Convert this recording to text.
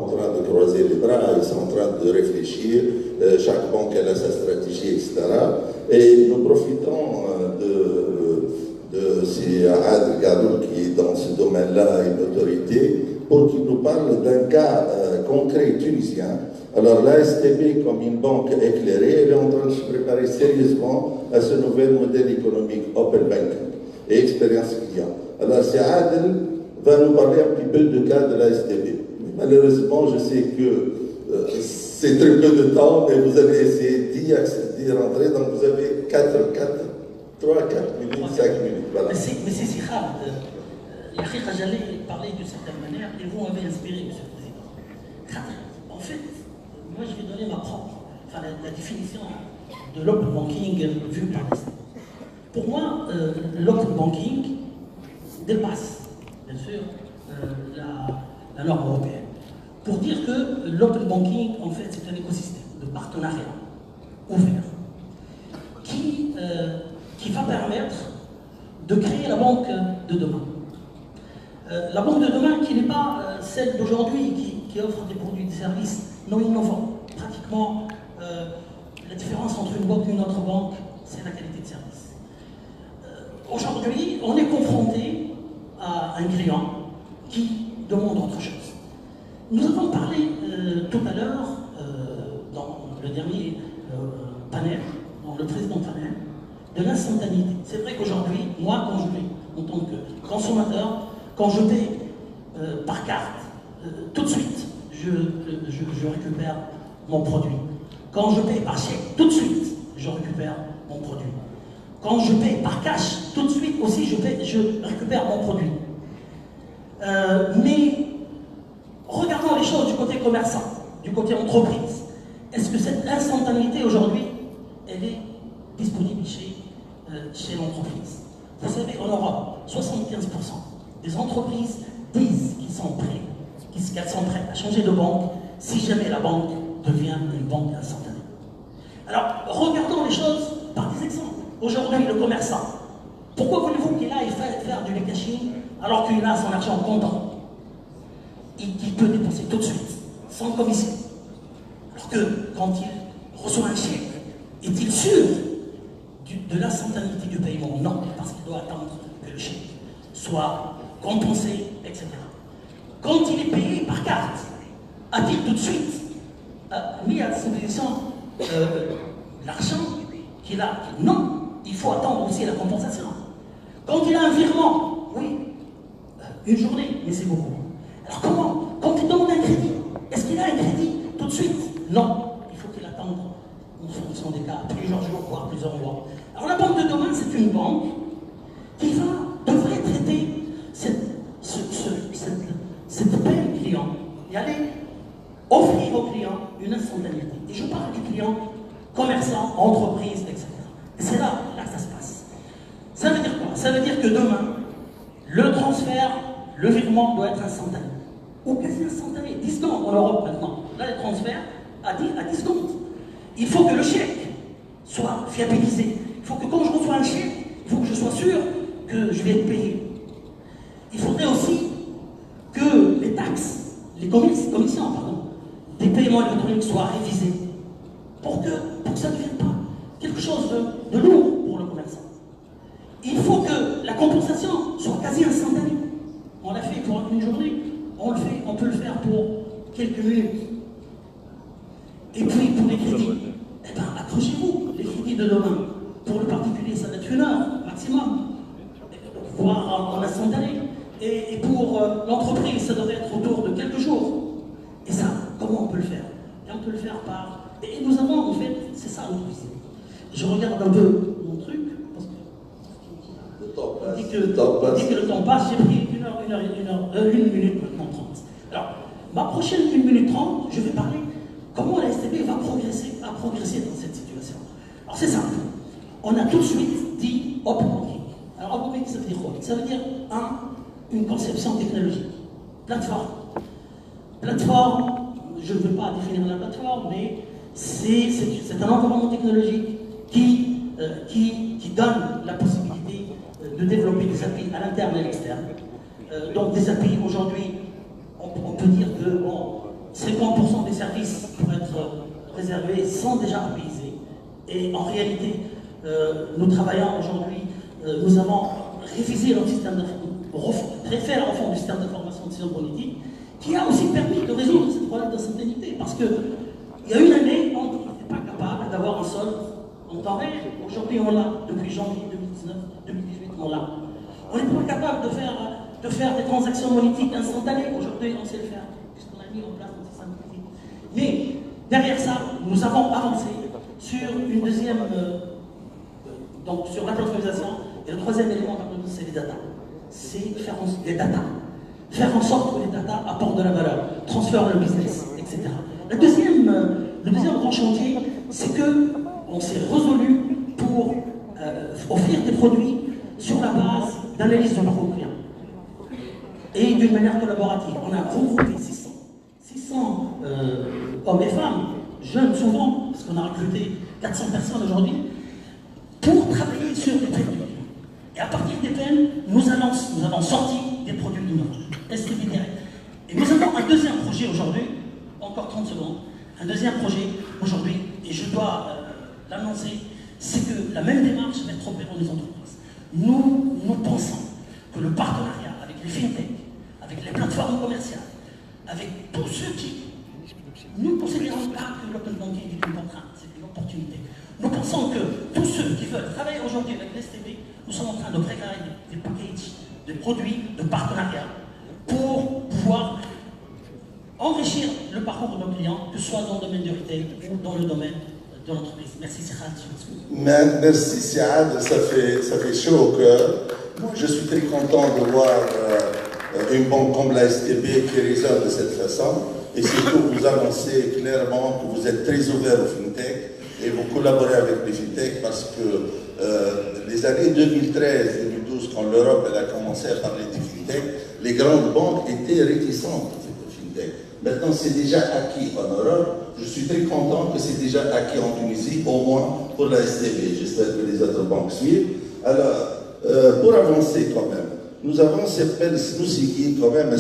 en train de croiser les bras, ils sont en train de réfléchir, chaque banque a sa stratégie, etc. Et nous profitons de ces Adel Garoul qui est dans ce domaine-là une autorité pour qu'il nous parle d'un cas concret tunisien. Alors l'ASTB, comme une banque éclairée, elle est en train de se préparer sérieusement à ce nouvel modèle économique Open Banking et expérience client. Alors c'est Adel va nous parler un petit peu du cas de l'ASTB. Malheureusement, je sais que c'est très peu de temps, mais vous avez essayé d'y rentrer, donc vous avez 3 à 4 minutes, 5 minutes. Voilà. Mais c'est si rare. J'allais parler de certaine manière et vous m'avez inspiré, M. le Président. En fait, moi je vais donner ma propre, la définition de l'open banking vue par l'État. Pour moi, l'open banking dépasse, bien sûr, la norme européenne. Pour dire que l'open banking, en fait, c'est un écosystème de partenariat ouvert qui va permettre de créer la banque de demain. La banque de demain qui n'est pas celle d'aujourd'hui, qui offre des produits et des services non innovants. Pratiquement, la différence entre une banque et une autre banque, c'est la qualité de service. Aujourd'hui, on est confronté à un client qui demande autre chose. Nous avons parlé tout à l'heure, dans le dernier panel, dans le précédent panel, de l'instantanéité. C'est vrai qu'aujourd'hui, moi, quand je paye, en tant que consommateur, quand je paye par carte, tout de suite, je récupère mon produit. Quand je paye par chèque, tout de suite, je récupère mon produit. Quand je paye par cash, tout de suite aussi, je récupère mon produit. Mais regardons les choses du côté commerçant, du côté entreprise. Est-ce que cette instantanéité aujourd'hui, elle est disponible chez l'entreprise? Vous savez, en Europe, 75% des entreprises disent qu'elles sont prêtes à changer de banque si jamais la banque devient une banque instantanée. Alors, regardons les choses par des exemples. Aujourd'hui, le commerçant, pourquoi voulez-vous qu'il aille faire du cashing alors qu'il a son argent comptant? Il peut dépenser tout de suite, sans commission. Alors que quand il reçoit un chèque, est-il sûr de l'instantanéité du paiement? Non, parce qu'il doit attendre que le chèque soit compensé, etc. Quand il est payé par carte, a-t-il tout de suite mis à disposition l'argent qu'il a? Non, il faut attendre aussi la compensation. Quand il a un virement, oui, une journée, mais c'est beaucoup. Alors comment? Quand il demande un crédit, est-ce qu'il a un crédit tout de suite? Non, il faut qu'il attende en fonction des cas, plusieurs jours, voire plusieurs mois. Alors la banque de demain, c'est une banque qui devrait traiter cette peine client et aller offrir au client une instantanéité. Et je parle du client commerçant, entreprise, etc. Et c'est là que ça se passe. Ça veut dire quoi? Ça veut dire que demain, le transfert, le virement doit être instantané. Ou quasi instantané, 10 secondes en Europe maintenant. Là, les transferts à 10 secondes. Il faut que le chèque soit fiabilisé. Il faut que quand je reçois un chèque, il faut que je sois sûr que je vais être payé. Il faudrait aussi que les taxes, les commissions, des paiements électroniques soient révisés pour que ça ne devienne pas quelque chose de lourd pour le commerçant. Il faut que la compensation soit quasi instantanée. On l'a fait pour une journée, on peut le faire pour quelques minutes. Et puis pour les crédits, eh bien accrochez-vous, les crédits de demain. Pour le particulier, ça va être 1 heure maximum, voire en instantané. Et pour l'entreprise, ça devrait être autour de quelques jours. Et ça, comment on peut le faire? Et on peut le faire par... Et nous avons, en fait, c'est ça notre visée. Je regarde un peu mon truc, parce que... On dit que le temps passe, j'ai pris 1 minute maintenant 30. Alors, ma prochaine 1 minute 30, je vais parler comment la STB va progresser dans cette situation. Alors c'est simple. On a tout de suite dit open banking. Alors open banking, ça veut dire quoi? Ça veut dire, une conception technologique. Plateforme. Plateforme, je ne veux pas définir la plateforme, mais c'est un environnement technologique qui donne la possibilité de développer des API à l'interne et à l'externe. Donc des API aujourd'hui, on peut dire que bon, 50% des services pour être réservés sont déjà apaisés. Et en réalité, nous travaillons aujourd'hui, nous avons révisé notre système réfait la refonte du système d'information de décision politique, qui a aussi permis de résoudre ce problème d'instantanéité. Parce qu'il y a une année, on n'était pas capable d'avoir un solde en temps réel. Aujourd'hui, on l'a. Depuis janvier 2019, 2018, on l'a. On n'est pas capable de faire des transactions monétiques instantanées. Aujourd'hui, on sait le faire, puisqu'on a mis en place notre système politique. Mais derrière ça, nous avons avancé sur une deuxième, donc sur la plateformisation. Et le troisième élément, c'est les data. C'est faire des data. Faire en sorte que les data apportent de la valeur, transfèrent le business, etc. Le deuxième grand chantier, c'est qu'on s'est résolu pour offrir des produits sur la base d'analyse de parcours client. Et d'une manière collaborative. On a regroupé 600 hommes et femmes, jeunes souvent, parce qu'on a recruté 400 personnes aujourd'hui, pour travailler sur les produits. Et à partir des thèmes, nous avons sorti des produits innovants, STB direct. Et nous avons un deuxième projet aujourd'hui, encore 30 secondes, un deuxième projet aujourd'hui, et je dois l'annoncer, c'est que la même démarche va être opérée dans les entreprises. Nous pensons que le partenariat avec les fintech, avec les plateformes commerciales, avec tous ceux qui... Nous ne considérons pas que l'open banking est une contrainte, c'est une opportunité. Nous pensons que tous ceux qui veulent travailler aujourd'hui avec l'STB, nous sommes en train de préparer des packages, des produits, de partenariat pour pouvoir enrichir le parcours de nos clients, que ce soit dans le domaine du retail ou dans le domaine de l'entreprise. Merci Siad. Merci Siad, ça fait chaud au cœur. Moi, je suis très content de voir une banque comme la STB qui résonne de cette façon. Et surtout, vous annoncez clairement que vous êtes très ouvert au fintech et vous collaborez avec les fintech parce que les années 2013-2012, quand l'Europe a commencé à parler des fintech, les grandes banques étaient réticentes aux fintech. Maintenant, c'est déjà acquis en Europe. Je suis très content que c'est déjà acquis en Tunisie, au moins pour la STB. J'espère que les autres banques suivent. Alors, pour avancer quand même, nous avons cette belle nous quand même